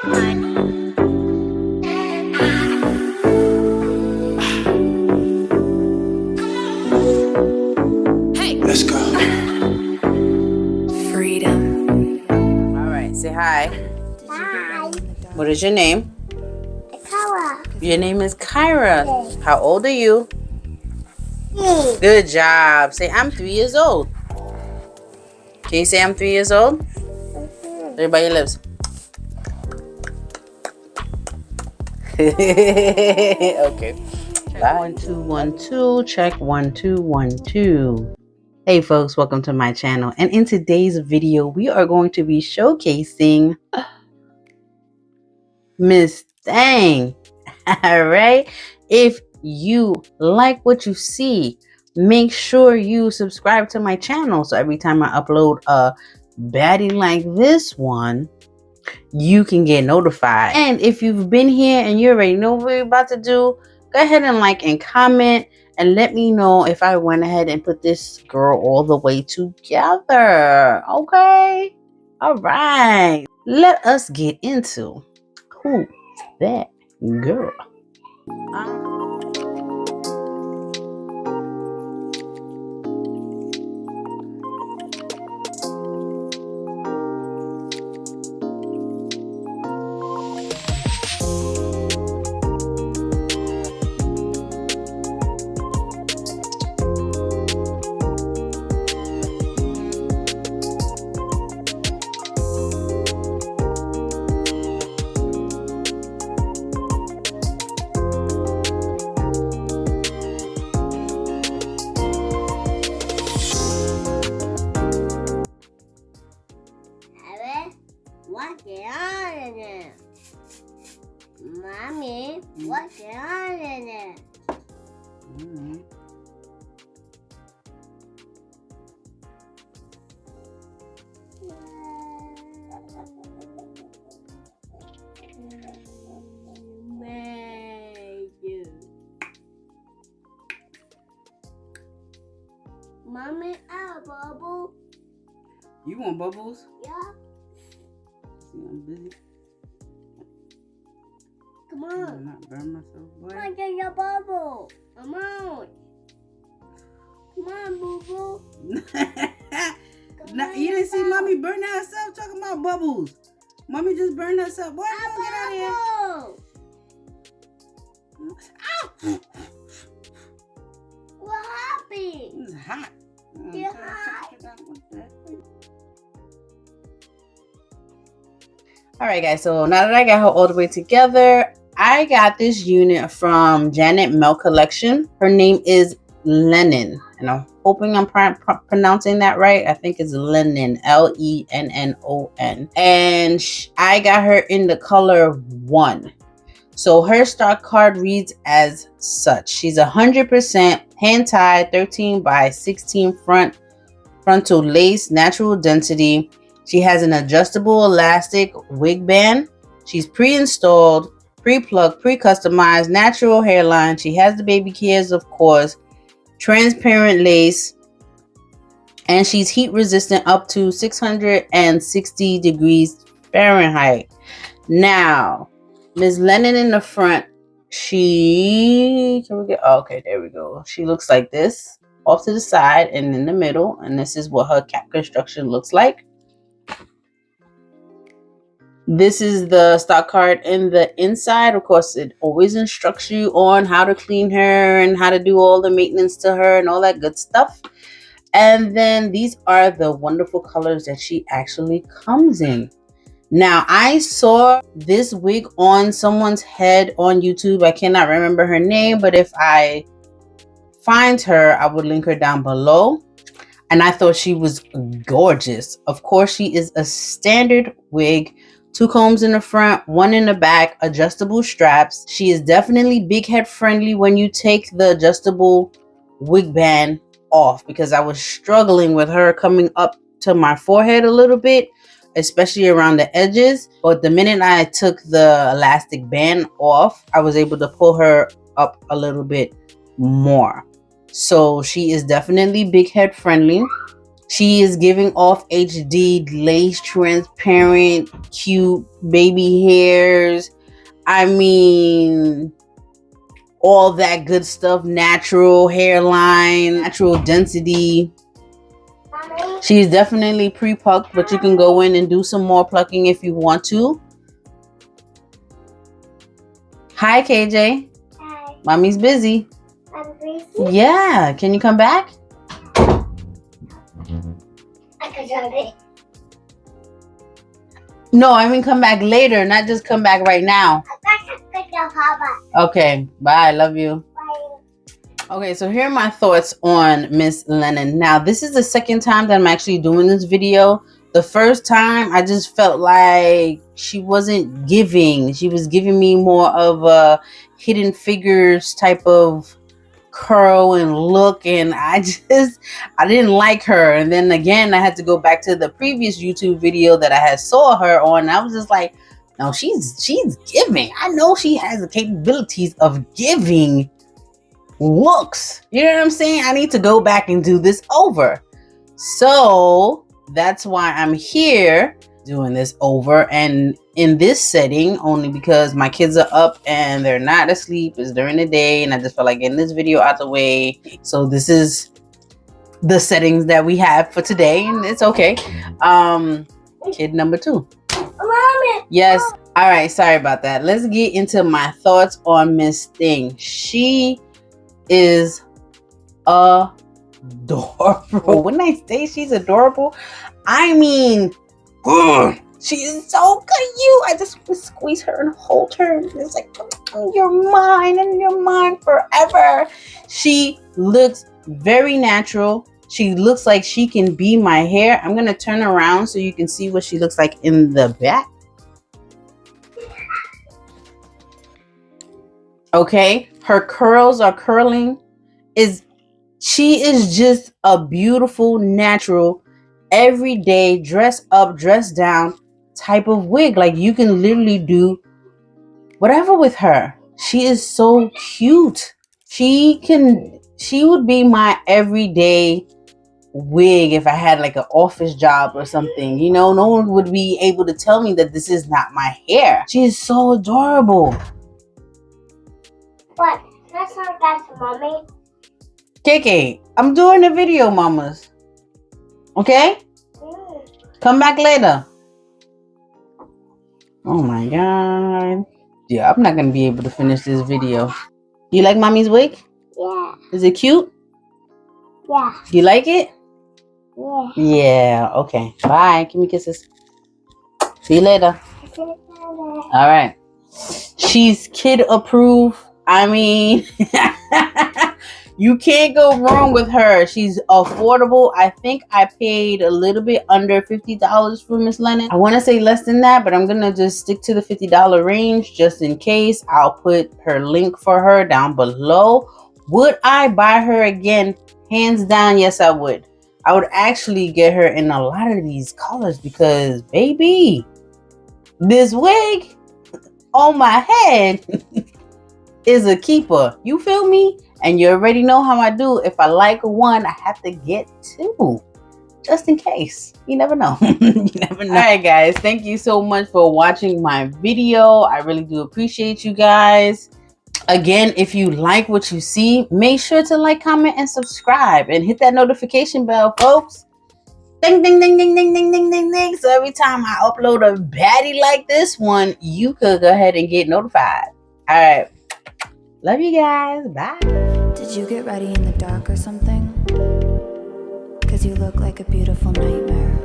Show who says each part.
Speaker 1: Let's go.
Speaker 2: Freedom.
Speaker 3: All right, say hi.
Speaker 4: Bye.
Speaker 3: What is your name?
Speaker 4: Color.
Speaker 3: Your name is Kyra.
Speaker 4: Yes.
Speaker 3: How old are you? Good job. Say, I'm 3 years old. Can you say I'm 3 years old? Everybody lives. Okay. Bye. 1 2 1 2. Check 1 2 1 2. Hey folks, welcome to my channel. And in today's video, we are going to be showcasing Miss Thang. All right. If you like what you see, make sure you subscribe to my channel so every time I upload a baddie like this one, you can get notified. And if you've been here and you already know what we're about to do, go ahead and like and comment and let me know if I went ahead and put this girl all the way together. Okay? All right. Let us get into who's that girl.
Speaker 4: What's on in it? Mommy, what's on in it? Mommy, a bubble.
Speaker 3: You want bubbles?
Speaker 4: Yeah.
Speaker 3: See, I'm busy.
Speaker 4: Come
Speaker 3: I'm
Speaker 4: on.
Speaker 3: not burn myself, boy.
Speaker 4: I get your bubble. Come on. Come on, boo boo.
Speaker 3: No, you didn't see mommy burn herself talking about bubbles. Mommy just burned herself. Boy, don't get out of here. Ow!
Speaker 4: What happened?
Speaker 3: It's hot.
Speaker 4: You're hot.
Speaker 3: All right, guys. So now that I got her all the way together, I got this unit from Janet MeltCollecton. Her name is Lennon, and I'm hoping I'm pronouncing that right. I think it's Lennon, Lennon. And I got her in the color 1. So her stock card reads as such. She's 100% hand-tied, 13 by 16 frontal lace, natural density. She has an adjustable elastic wig band. She's pre-installed, pre-plucked, pre-customized, natural hairline. She has the baby hairs, of course, transparent lace, and she's heat resistant up to 660 degrees Fahrenheit. Now, Ms. Lennon in the front, okay, there we go. She looks like this, off to the side and in the middle, and this is what her cap construction looks like. This is the stock card in the inside. Of course, it always instructs you on how to clean her and how to do all the maintenance to her and all that good stuff. And then these are the wonderful colors that she actually comes in. Now, I saw this wig on someone's head on YouTube. I cannot remember her name, but if I find her, I would link her down below. And I thought she was gorgeous. Of course, she is a standard wig. 2 combs in the front, 1 in the back, adjustable straps. She is definitely big head friendly when you take the adjustable wig band off, because I was struggling with her coming up to my forehead a little bit, especially around the edges. But the minute I took the elastic band off, I was able to pull her up a little bit more. So she is definitely big head friendly. She is giving off HD, lace, transparent, cute baby hairs. I mean, all that good stuff. Natural hairline, natural density. She's definitely pre-plucked, but you can go in and do some more plucking if you want to. Hi, KJ.
Speaker 4: Hi.
Speaker 3: Mommy's busy.
Speaker 4: I'm busy.
Speaker 3: Yeah. Can you come back?
Speaker 4: I could do it.
Speaker 3: No, I mean come back later, not just come back right now. Okay. Bye. Love you.
Speaker 4: Bye.
Speaker 3: Okay, so here are my thoughts on Miss Lennon. Now, this is the second time that I'm actually doing this video. The first time, I just felt like she wasn't giving. She was giving me more of a Hidden Figures type of curl and look, and I didn't like her. And then again, I had to go back to the previous YouTube video that I had saw her on. And I was just like, no, she's giving. I know she has the capabilities of giving looks. You know what I'm saying? I need to go back and do this over. So that's why I'm here doing this over, and in this setting only because my kids are up and they're not asleep. It's during the day, and I just felt like getting this video out the way. So this is the settings that we have for today, and it's okay. Kid number 2.
Speaker 4: Mommy.
Speaker 3: Yes. All right. Sorry about that. Let's get into my thoughts on Miss Thing. She is adorable. When I say she's adorable, I mean, she is so cute. I just want to squeeze her and hold her. And it's like, you're mine and you're mine forever. She looks very natural. She looks like she can be my hair. I'm going to turn around so you can see what she looks like in the back. Okay. Her curls are curling. She is just a beautiful, natural, everyday, dress up, dress down type of wig. Like, you can literally do whatever with her. She is so cute. She would be my everyday wig if I had like an office job or something. You know, no one would be able to tell me that this is not my hair. She is so adorable.
Speaker 4: What? That's not that, Mommy.
Speaker 3: KK, I'm doing a video, mamas. Okay? Come back later. Oh my god. Yeah, I'm not gonna be able to finish this video. You like mommy's wig?
Speaker 4: Yeah.
Speaker 3: Is it cute?
Speaker 4: Yeah.
Speaker 3: You like it?
Speaker 4: Yeah.
Speaker 3: Yeah. Okay. Bye. Give me kisses. See you later. All right. She's kid approved. I mean, you can't go wrong with her. She's affordable. I think I paid a little bit under $50 for Miss Lennon. I want to say less than that, but I'm going to just stick to the $50 range just in case. I'll put her link for her down below. Would I buy her again? Hands down, yes, I would. I would actually get her in a lot of these colors because, baby, this wig on my head is a keeper. You feel me? And you already know how I do. If I like one, I have to get 2. Just in case. You never know. You never know. All right, guys. Thank you so much for watching my video. I really do appreciate you guys. Again, if you like what you see, make sure to like, comment, and subscribe. And hit that notification bell, folks. Ding, ding, ding, ding, ding, ding, ding, ding, ding. So every time I upload a baddie like this one, you could go ahead and get notified. All right. Love you guys. Bye.
Speaker 1: Did you get ready in the dark or something? 'Cause you look like a beautiful nightmare.